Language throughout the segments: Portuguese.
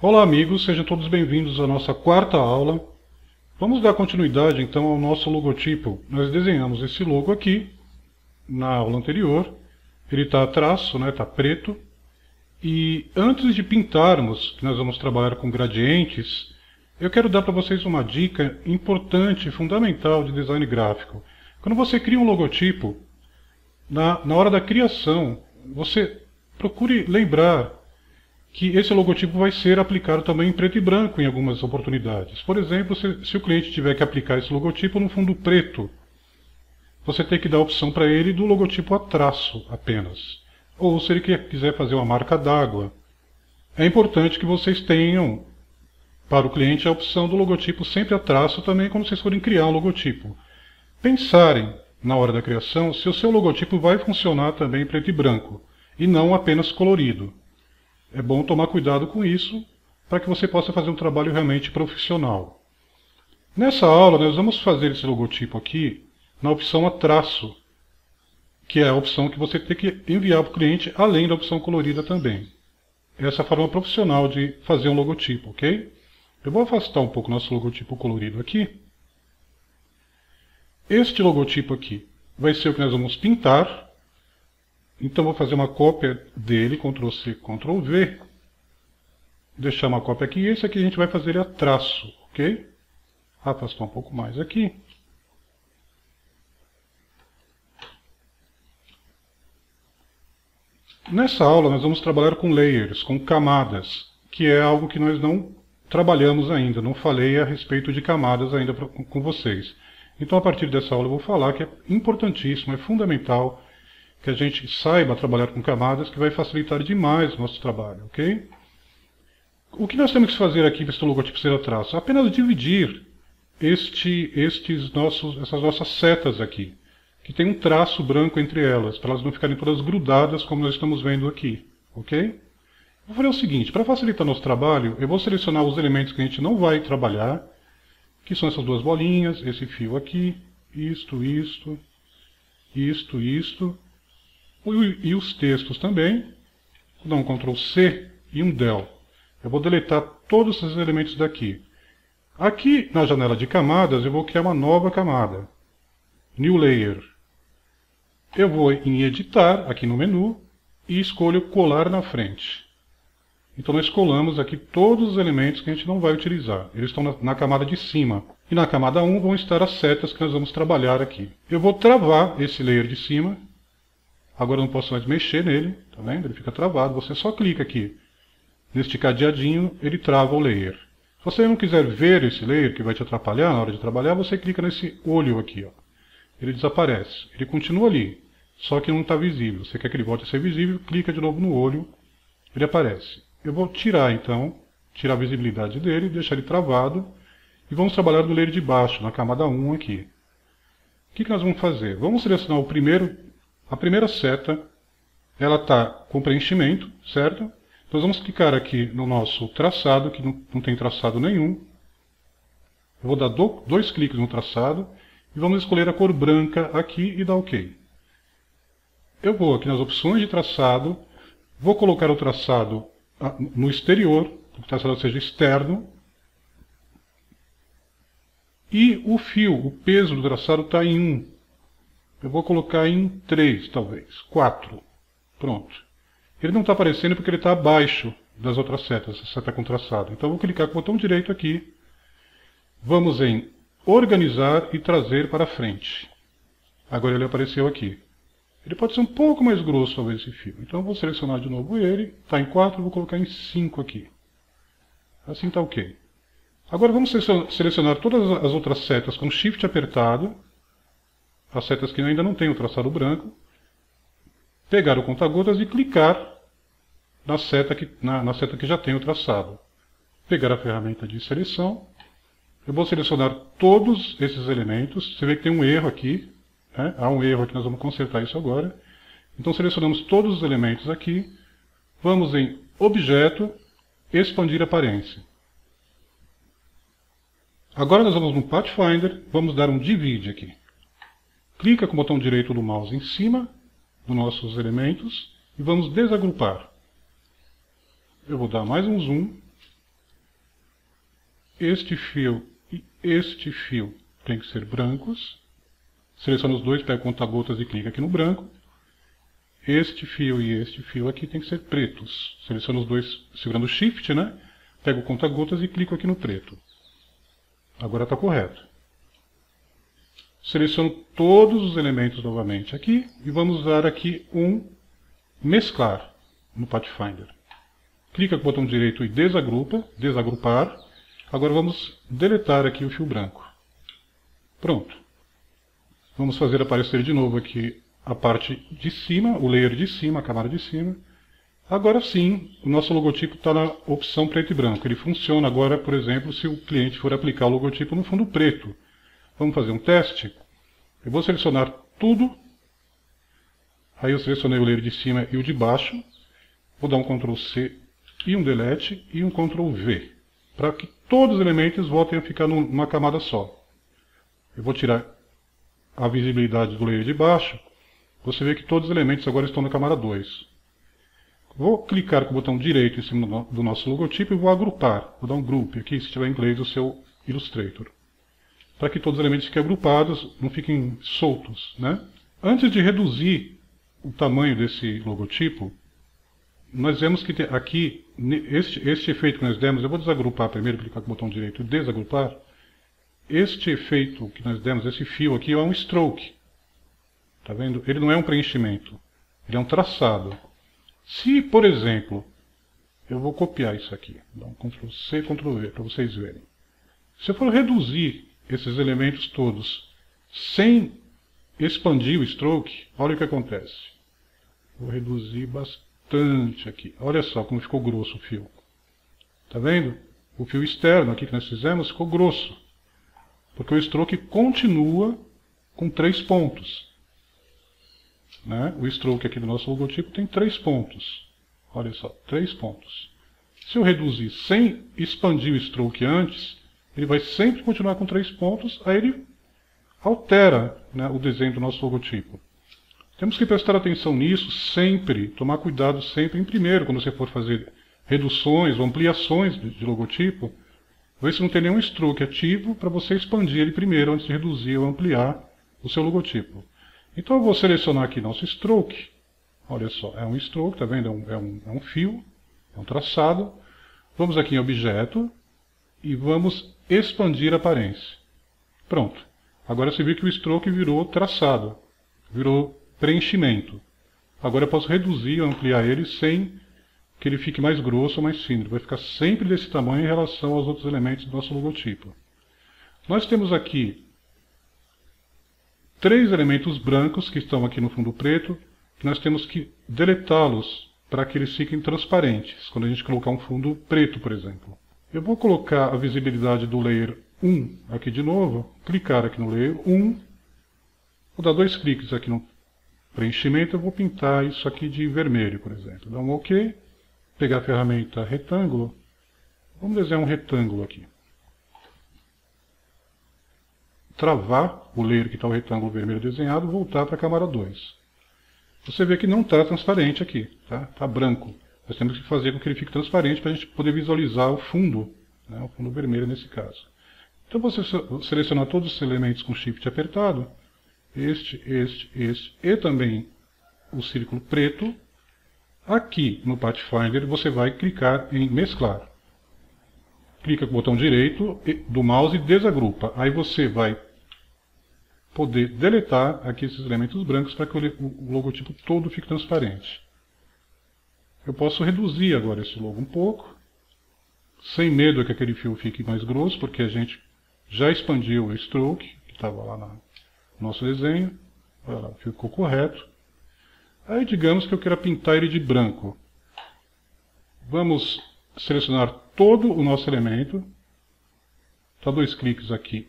Olá amigos, sejam todos bem-vindos à nossa quarta aula. Vamos dar continuidade então ao nosso logotipo. Nós desenhamos esse logo aqui na aula anterior. Ele está a traço, está preto. E antes de pintarmos, que nós vamos trabalhar com gradientes, eu quero dar para vocês uma dica importante, fundamental de design gráfico. Quando você cria um logotipo, na hora da criação, você procure lembrar que esse logotipo vai ser aplicado também em preto e branco em algumas oportunidades. Por exemplo, se o cliente tiver que aplicar esse logotipo no fundo preto, você tem que dar a opção para ele do logotipo a traço apenas. Ou se ele quiser fazer uma marca d'água, é importante que vocês tenham para o cliente a opção do logotipo sempre a traço também quando vocês forem criar um logotipo. Pensarem na hora da criação se o seu logotipo vai funcionar também em preto e branco e não apenas colorido. É bom tomar cuidado com isso, para que você possa fazer um trabalho realmente profissional. Nessa aula, nós vamos fazer esse logotipo aqui na opção a traço, que é a opção que você tem que enviar para o cliente, além da opção colorida também. Essa é a forma profissional de fazer um logotipo, ok? Eu vou afastar um pouco o nosso logotipo colorido aqui. Este logotipo aqui vai ser o que nós vamos pintar. Então vou fazer uma cópia dele, Ctrl+C, Ctrl+V. Deixar uma cópia aqui. E esse aqui a gente vai fazer a traço, ok? Afastar um pouco mais aqui. Nessa aula nós vamos trabalhar com layers, com camadas, que é algo que nós não trabalhamos ainda. Não falei a respeito de camadas ainda com vocês. Então a partir dessa aula eu vou falar que é importantíssimo, é fundamental que a gente saiba trabalhar com camadas, que vai facilitar demais o nosso trabalho, ok? O que nós temos que fazer aqui para esse logotipo ser a traço? Apenas dividir essas nossas setas aqui, que tem um traço branco entre elas, para elas não ficarem todas grudadas como nós estamos vendo aqui, ok? Vou fazer o seguinte, para facilitar nosso trabalho, eu vou selecionar os elementos que a gente não vai trabalhar, que são essas duas bolinhas, esse fio aqui, isto, e os textos também. Vou dar um Ctrl+C e um Del. Eu vou deletar todos esses elementos daqui. Aqui na janela de camadas eu vou criar uma nova camada. New Layer. Eu vou em Editar, aqui no menu, e escolho Colar na frente. Então nós colamos aqui todos os elementos que a gente não vai utilizar. Eles estão na camada de cima. E na camada 1 vão estar as setas que nós vamos trabalhar aqui. Eu vou travar esse layer de cima. Agora eu não posso mais mexer nele, tá vendo? Ele fica travado. Você só clica aqui neste cadeadinho, ele trava o layer. Se você não quiser ver esse layer, que vai te atrapalhar na hora de trabalhar, você clica nesse olho aqui, ó. Ele desaparece. Ele continua ali, só que não está visível. Você quer que ele volte a ser visível, clica de novo no olho, ele aparece. Eu vou tirar então, tirar a visibilidade dele, deixar ele travado, e vamos trabalhar no layer de baixo, na camada 1 aqui. O que nós vamos fazer? Vamos selecionar a primeira seta, ela está com preenchimento, certo? Nós vamos clicar aqui no nosso traçado, que não tem traçado nenhum. Eu vou dar dois cliques no traçado e vamos escolher a cor branca aqui e dar OK. Eu vou aqui nas opções de traçado, vou colocar o traçado no exterior, para que o traçado seja externo. E o fio, o peso do traçado está em 1. Eu vou colocar em 3, talvez. 4. Pronto. Ele não está aparecendo porque ele está abaixo das outras setas, essa seta com traçado. Então eu vou clicar com o botão direito aqui. Vamos em Organizar e trazer para frente. Agora ele apareceu aqui. Ele pode ser um pouco mais grosso, talvez, esse fio. Então eu vou selecionar de novo ele. Está em 4, vou colocar em 5 aqui. Assim está ok. Agora vamos selecionar todas as outras setas com Shift apertado. As setas que ainda não têm o traçado branco, pegar o conta-gotas e clicar na seta que já tem o traçado. Pegar a ferramenta de seleção, eu vou selecionar todos esses elementos. Você vê que tem um erro aqui, né? Há um erro aqui, nós vamos consertar isso agora. Então selecionamos todos os elementos aqui, vamos em Objeto, Expandir Aparência. Agora nós vamos no Pathfinder, vamos dar um Divide aqui. Clica com o botão direito do mouse em cima dos nossos elementos e vamos desagrupar. Eu vou dar mais um zoom este fio e este fio tem que ser brancos. Seleciono os dois, pego o conta-gotas e clico aqui no branco. Este fio e este fio aqui tem que ser pretos. Seleciono os dois segurando o Shift, né? Pego o conta-gotas e clico aqui no preto. Agora está correto. Seleciono todos os elementos novamente aqui e vamos usar aqui um mesclar no Pathfinder. Clica com o botão direito e desagrupa, desagrupar. Agora vamos deletar aqui o fio branco. Pronto. Vamos fazer aparecer de novo aqui a parte de cima, o layer de cima, a camada de cima. Agora sim, o nosso logotipo está na opção preto e branco. Ele funciona agora, por exemplo, se o cliente for aplicar o logotipo no fundo preto. Vamos fazer um teste. Eu vou selecionar tudo. Aí eu selecionei o layer de cima e o de baixo. Vou dar um Ctrl C e um Delete e um Ctrl V. Para que todos os elementos voltem a ficar numa camada só. Eu vou tirar a visibilidade do layer de baixo. Você vê que todos os elementos agora estão na camada 2. Vou clicar com o botão direito em cima do nosso logotipo e vou agrupar. Vou dar um group aqui, se tiver em inglês, o seu Illustrator. Para que todos os elementos fiquem agrupados, não fiquem soltos, né? Antes de reduzir o tamanho desse logotipo, nós vemos que aqui, este efeito que nós demos, eu vou desagrupar primeiro, clicar com o botão direito e desagrupar. Este efeito que nós demos, esse fio aqui, é um stroke. Tá vendo? Ele não é um preenchimento, ele é um traçado. Se, por exemplo, eu vou copiar isso aqui, dá um Ctrl C, Ctrl V, para vocês verem. Se eu for reduzir esses elementos todos sem expandir o stroke, olha o que acontece. Vou reduzir bastante aqui. Olha só como ficou grosso o fio. Tá vendo? O fio externo aqui que nós fizemos ficou grosso. Porque o stroke continua com 3 pontos. Né? O stroke aqui do nosso logotipo tem 3 pontos. Olha só, 3 pontos. Se eu reduzir sem expandir o stroke antes, ele vai sempre continuar com 3 pontos, aí ele altera, né, o desenho do nosso logotipo. Temos que prestar atenção nisso sempre, tomar cuidado sempre em primeiro, quando você for fazer reduções ou ampliações de logotipo, ver se não tem nenhum stroke ativo para você expandir ele primeiro antes de reduzir ou ampliar o seu logotipo. Então eu vou selecionar aqui nosso stroke. Olha só, é um stroke, tá vendo? É um fio, é um traçado. Vamos aqui em objeto e vamos expandir a aparência. Pronto. Agora você viu que o stroke virou traçado, virou preenchimento. Agora eu posso reduzir ou ampliar ele sem que ele fique mais grosso ou mais fino. Ele vai ficar sempre desse tamanho em relação aos outros elementos do nosso logotipo. Nós temos aqui 3 elementos brancos que estão aqui no fundo preto, que nós temos que deletá-los para que eles fiquem transparentes, quando a gente colocar um fundo preto, por exemplo. Eu vou colocar a visibilidade do layer 1 aqui de novo, clicar aqui no layer 1, vou dar 2 cliques aqui no preenchimento, eu vou pintar isso aqui de vermelho, por exemplo. Dar um OK, pegar a ferramenta retângulo, vamos desenhar um retângulo aqui. Travar o layer que está o retângulo vermelho desenhado, voltar para a camada 2. Você vê que não está transparente aqui, tá? Está branco. Nós temos que fazer com que ele fique transparente para a gente poder visualizar o fundo, né? O fundo vermelho nesse caso. Então você selecionar todos os elementos com Shift apertado, este e também o círculo preto. Aqui no Pathfinder você vai clicar em mesclar. Clica com o botão direito do mouse e desagrupa. Aí você vai poder deletar aqui esses elementos brancos para que o logotipo todo fique transparente. Eu posso reduzir agora esse logo um pouco, sem medo que aquele fio fique mais grosso, porque a gente já expandiu o stroke, que estava lá no nosso desenho. Olha lá, ficou correto. Aí digamos que eu queira pintar ele de branco. Vamos selecionar todo o nosso elemento. Dá 2 cliques aqui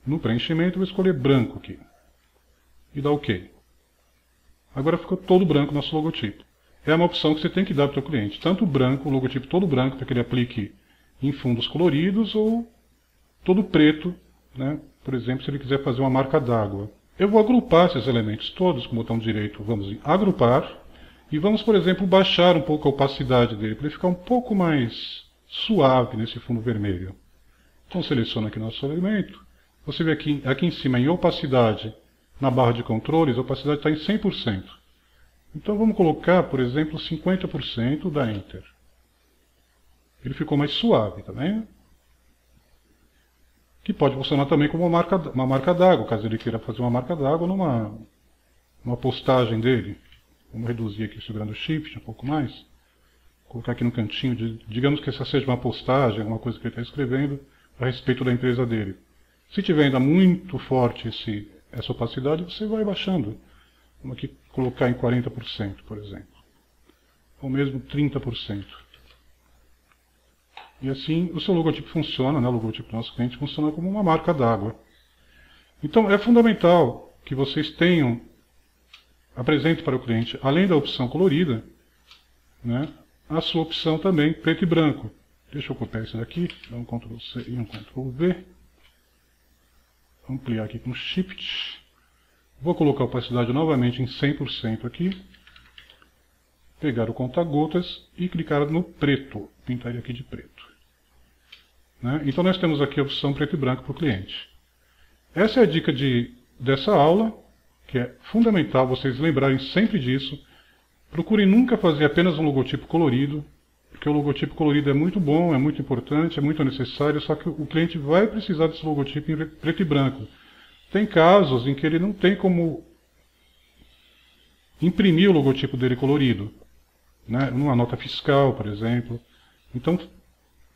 no preenchimento, vou escolher branco aqui. E dar OK. Agora ficou todo branco o nosso logotipo. É uma opção que você tem que dar para o seu cliente. Tanto branco, o logotipo todo branco, para que ele aplique em fundos coloridos, ou todo preto, né? Por exemplo, se ele quiser fazer uma marca d'água. Eu vou agrupar esses elementos todos com o botão direito. Vamos em agrupar. E vamos, por exemplo, baixar um pouco a opacidade dele, para ele ficar um pouco mais suave nesse fundo vermelho. Então seleciona aqui nosso elemento. Você vê aqui em cima em opacidade, na barra de controles, a opacidade está em 100%. Então vamos colocar, por exemplo, 50%, dá Enter. Ele ficou mais suave, tá vendo? Que pode funcionar também como uma marca d'água, caso ele queira fazer uma marca d'água numa postagem dele. Vamos reduzir aqui segurando o Shift um pouco mais. Colocar aqui no cantinho, digamos que essa seja uma postagem, alguma coisa que ele está escrevendo a respeito da empresa dele. Se tiver ainda muito forte essa opacidade, você vai baixando. Vamos aqui colocar em 40%, por exemplo. Ou mesmo 30%. E assim o seu logotipo funciona, né? O logotipo do nosso cliente funciona como uma marca d'água. Então é fundamental que vocês apresentem para o cliente, além da opção colorida, né, a sua opção também preto e branco. Deixa eu copiar isso daqui, dar um Ctrl C e um Ctrl V. Ampliar aqui com Shift. Vou colocar a opacidade novamente em 100% aqui. Pegar o conta-gotas e clicar no preto. Pintar ele aqui de preto. Né? Então nós temos aqui a opção preto e branco para o cliente. Essa é a dica dessa aula, que é fundamental vocês lembrarem sempre disso. Procurem nunca fazer apenas um logotipo colorido, porque o logotipo colorido é muito bom, é muito importante, é muito necessário, só que o cliente vai precisar desse logotipo em preto e branco. Tem casos em que ele não tem como imprimir o logotipo dele colorido, né? Numa nota fiscal, por exemplo. Então,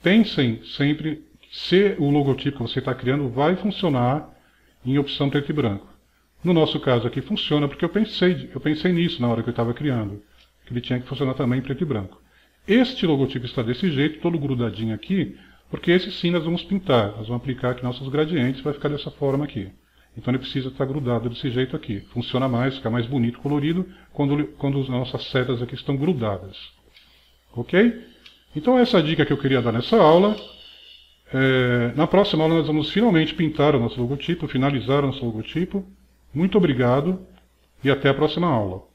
pensem sempre se o logotipo que você está criando vai funcionar em opção preto e branco. No nosso caso aqui funciona porque eu pensei nisso na hora que eu estava criando, que ele tinha que funcionar também em preto e branco. Este logotipo está desse jeito, todo grudadinho aqui, porque esse sim nós vamos pintar, nós vamos aplicar aqui nossos gradientes, vai ficar dessa forma aqui. Então ele precisa estar grudado desse jeito aqui. Funciona mais, fica mais bonito, colorido, quando as nossas setas aqui estão grudadas. Ok? Então essa é a dica que eu queria dar nessa aula. Na próxima aula nós vamos finalmente pintar o nosso logotipo, finalizar o nosso logotipo. Muito obrigado e até a próxima aula.